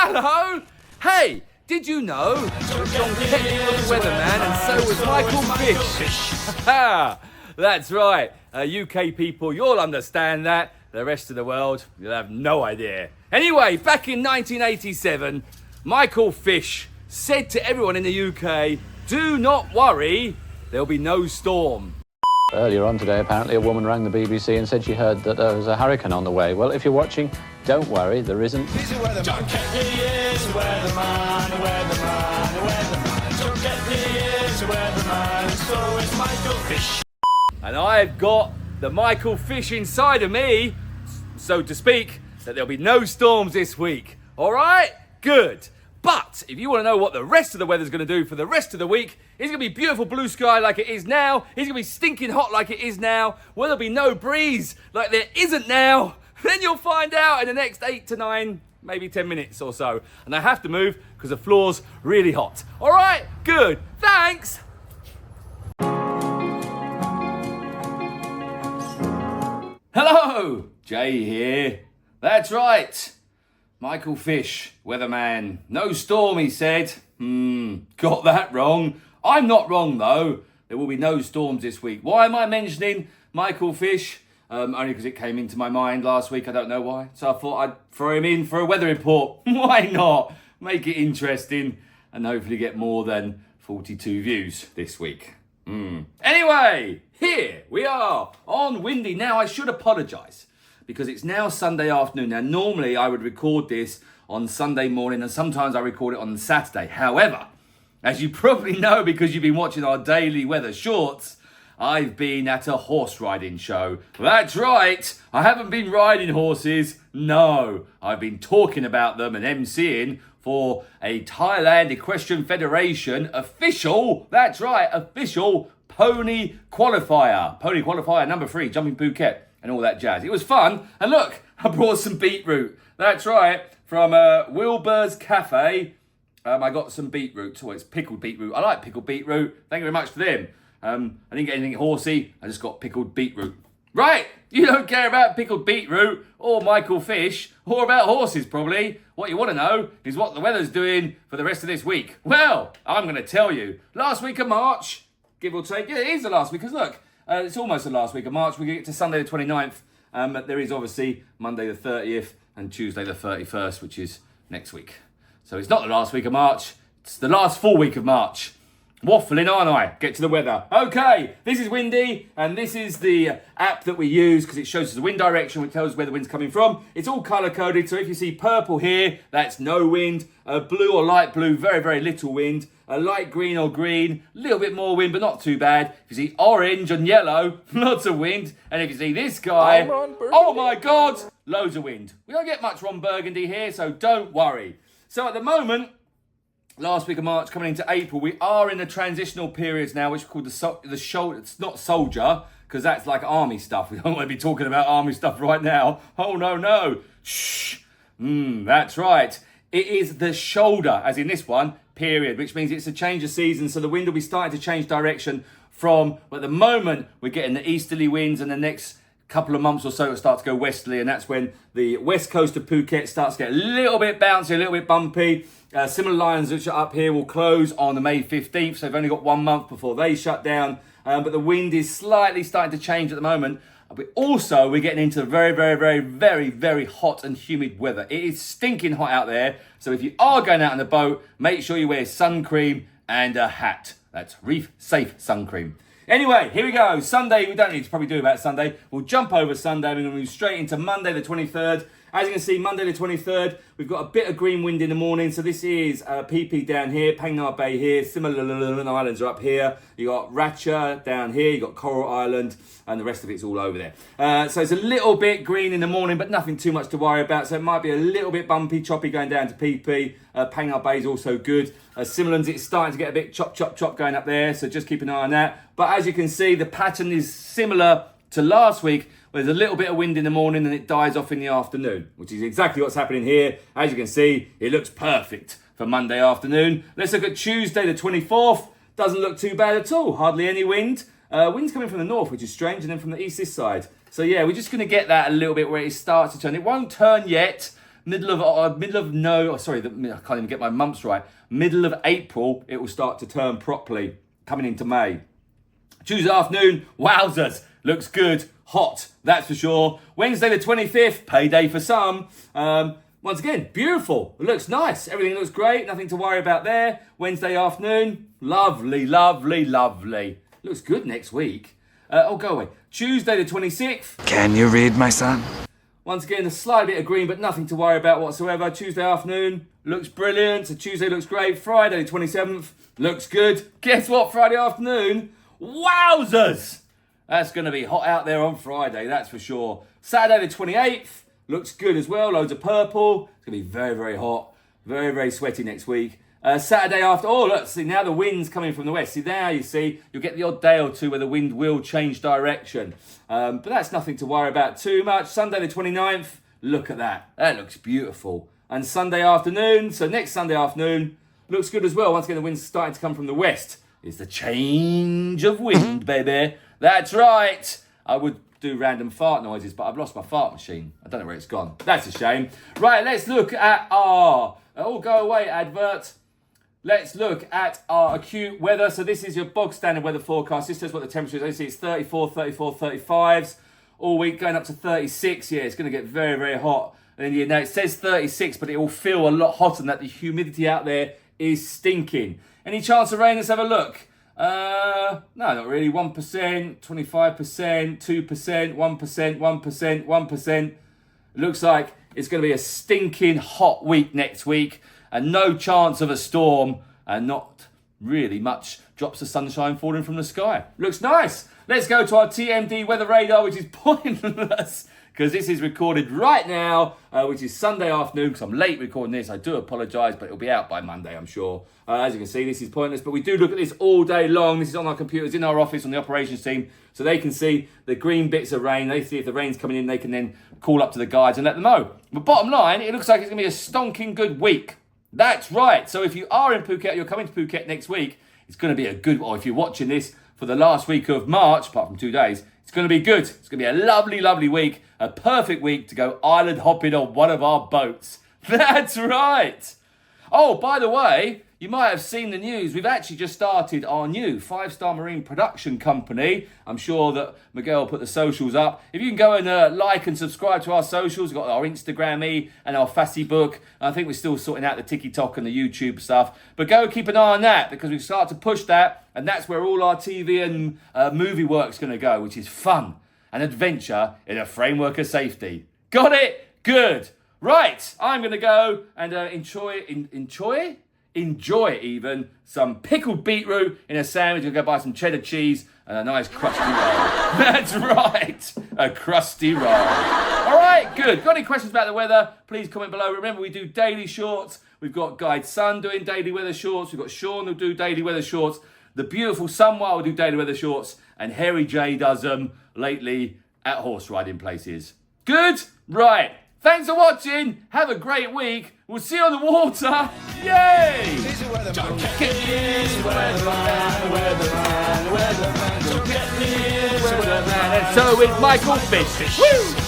Hello! Hey, did you know that John Kettley was a weatherman and so was Michael Fish? Ha! That's right. UK people, you'll understand that. The rest of the world, you'll have no idea. Anyway, back in 1987, Michael Fish said to everyone in the UK, do not worry, there'll be no storm. Earlier on today, apparently, a woman rang the BBC and said she heard that there was a hurricane on the way. Well, if you're watching, don't worry, there isn't. He's a weatherman. John Kettley is a weatherman, a weatherman, a weatherman. John Kettley is a weatherman, so is Michael Fish. And I've got the Michael Fish inside of me, so to speak, that there'll be no storms this week. All right? Good. But if you want to know what the rest of the weather's going to do for the rest of the week, it's going to be beautiful blue sky like it is now. It's going to be stinking hot like it is now. Will there be no breeze like there isn't now? Then you'll find out in the next 8 to 9, maybe 10 minutes or so. And I have to move because the floor's really hot. All right? Good. Thanks. Hello, Jay here. That's right. Michael Fish, weatherman. No storm, he said. Got that wrong. I'm not wrong, though. There will be no storms this week. Why am I mentioning Michael Fish? Only because it came into my mind last week. I don't know why. So I thought I'd throw him in for a weather report. Why not? Make it interesting and hopefully get more than 42 views this week. Anyway, here we are on windy. Now, I should apologise because it's now Sunday afternoon. Now, normally I would record this on Sunday morning and sometimes I record it on Saturday. However, as you probably know because you've been watching our daily weather shorts, I've been at a horse riding show. That's right, I haven't been riding horses. No, I've been talking about them and emceeing for a Thailand Equestrian Federation official, that's right, official pony qualifier. Pony qualifier number 3, jumping Phuket and all that jazz. It was fun. And look, I brought some beetroot. That's right, from Wilbur's Cafe. I got some beetroot. Oh, it's pickled beetroot. I like pickled beetroot. Thank you very much for them. I didn't get anything horsey. I just got pickled beetroot. Right, you don't care about pickled beetroot or Michael Fish or about horses probably. What you want to know is what the weather's doing for the rest of this week. Well, I'm going to tell you. Last week of March, give or take. Yeah, it is the last week because look, it's almost the last week of March. We get to Sunday the 29th. But there is obviously Monday the 30th and Tuesday the 31st, which is next week. So it's not the last week of March. It's the last full week of March. Waffling, aren't I? Get to the weather. Okay, this is windy, and this is the app that we use because it shows us the wind direction, which tells us where the wind's coming from. It's all colour-coded, so if you see purple here, that's no wind. Blue or light blue, very, very little wind. Light green or green, a little bit more wind, but not too bad. If you see orange and yellow, lots of wind. And if you see this guy, oh my God, loads of wind. We don't get much Ron Burgundy here, so don't worry. So at the moment, last week of March, coming into April, we are in the transitional periods now, which is called the shoulder. It's not soldier, because that's like army stuff. We don't want to be talking about army stuff right now. Oh, no. Shh. That's right. It is the shoulder, as in this one, period, which means it's a change of season. So the wind will be starting to change direction from, well, at the moment, we're getting the easterly winds, and the next couple of months or so it'll start to go westerly, and that's when the west coast of Phuket starts to get a little bit bouncy, a little bit bumpy. Similan, which are up here, will close on the May 15th, so they've only got 1 month before they shut down. But the wind is slightly starting to change at the moment. But also, we're getting into very, very, very, very, very hot and humid weather. It is stinking hot out there. So if you are going out on the boat, make sure you wear sun cream and a hat. That's reef safe sun cream. Anyway, here we go. Sunday, we don't need to probably do about Sunday. We'll jump over Sunday. We're going to move straight into Monday the 23rd. As you can see, Monday the 23rd, we've got a bit of green wind in the morning. So this is Phi Phi down here, Phang Nga Bay here, Similan Islands are up here. You got Ratcha down here, you got Coral Island, and the rest of it's all over there. So it's a little bit green in the morning, but nothing too much to worry about. So it might be a little bit bumpy, choppy going down to Phi Phi. Phang Nga Bay is also good. Similan's, it's starting to get a bit chop going up there, so just keep an eye on that. But as you can see, the pattern is similar to last week, where there's a little bit of wind in the morning and it dies off in the afternoon, which is exactly what's happening here. As you can see, it looks perfect for Monday afternoon. Let's look at Tuesday the 24th. Doesn't look too bad at all. Hardly any wind. Wind's coming from the north, which is strange, and then from the east this side. So yeah, we're just going to get that a little bit where it starts to turn. It won't turn yet, middle of I can't even get my months right. Middle of April, it will start to turn properly, coming into May. Tuesday afternoon, wowzers, looks good, hot, that's for sure. Wednesday the 25th, payday for some. Once again, beautiful, it looks nice, everything looks great, nothing to worry about there. Wednesday afternoon, lovely, lovely, lovely. Looks good next week. Go away. Tuesday the 26th. Can you read, my son? Once again, a slight bit of green, but nothing to worry about whatsoever. Tuesday afternoon, looks brilliant. So Tuesday looks great. Friday the 27th, looks good. Guess what, Friday afternoon? Wowzers! That's going to be hot out there on Friday, that's for sure. Saturday the 28th, looks good as well. Loads of purple. It's going to be very, very hot. Very, very sweaty next week. Saturday after, look, see now the wind's coming from the west. See now you see, you'll get the odd day or two where the wind will change direction. But that's nothing to worry about too much. Sunday the 29th, look at that. That looks beautiful. And Sunday afternoon, so next Sunday afternoon, looks good as well. Once again, the wind's starting to come from the west. It's the change of wind, baby. That's right. I would do random fart noises, but I've lost my fart machine. I don't know where it's gone. That's a shame. Right, let's look at our, go away advert. Let's look at our acute weather. So this is your bog standard weather forecast. This says what the temperature is. As you see, it's 34, 34, 35s all week, going up to 36. Yeah, it's going to get very, very hot. And then, it says 36, but it will feel a lot hotter than that. The humidity out there is stinking. Any chance of rain? Let's have a look. No, not really. 1%, 25%, 2%, 1%, 1%, 1%. It looks like it's going to be a stinking hot week next week. And no chance of a storm, and not really much drops of sunshine falling from the sky. Looks nice. Let's go to our TMD weather radar, which is pointless because this is recorded right now, which is Sunday afternoon, because I'm late recording this. I do apologise, but it'll be out by Monday, I'm sure. As you can see, this is pointless, but we do look at this all day long. This is on our computers in our office on the operations team, so they can see the green bits of rain. They see if the rain's coming in, they can then call up to the guides and let them know. But bottom line, it looks like it's going to be a stonking good week. That's right. So if you are in Phuket, you're coming to Phuket next week, it's going to be a good, or if you're watching this for the last week of March, apart from 2 days, it's going to be good. It's going to be a lovely, lovely week, a perfect week to go island hopping on one of our boats. That's right. Oh, by the way, you might have seen the news. We've actually just started our new 5-star marine production company. I'm sure that Miguel put the socials up. If you can go and like and subscribe to our socials, we've got our Instagram and our Facebook. I think we're still sorting out the TikTok and the YouTube stuff. But go keep an eye on that, because we've started to push that. And that's where all our TV and movie work's going to go, which is fun and adventure in a framework of safety. Got it? Good. Right, I'm going to go and enjoy even some pickled beetroot in a sandwich. I'll go buy some cheddar cheese and a nice crusty roll. That's right, a crusty roll. All right, good. Got any questions about the weather? Please comment below. Remember, we do daily shorts. We've got Guide Sun doing daily weather shorts. We've got Sean who'll do daily weather shorts. The beautiful Sunwhite will do daily weather shorts. And Harry J does them lately at horse riding places. Good? Right. Thanks for watching. Have a great week. We'll see you on the water. Yay! Don't get me in, weatherman. Don't get me in, weatherman. And so with Michael Fish. Woo!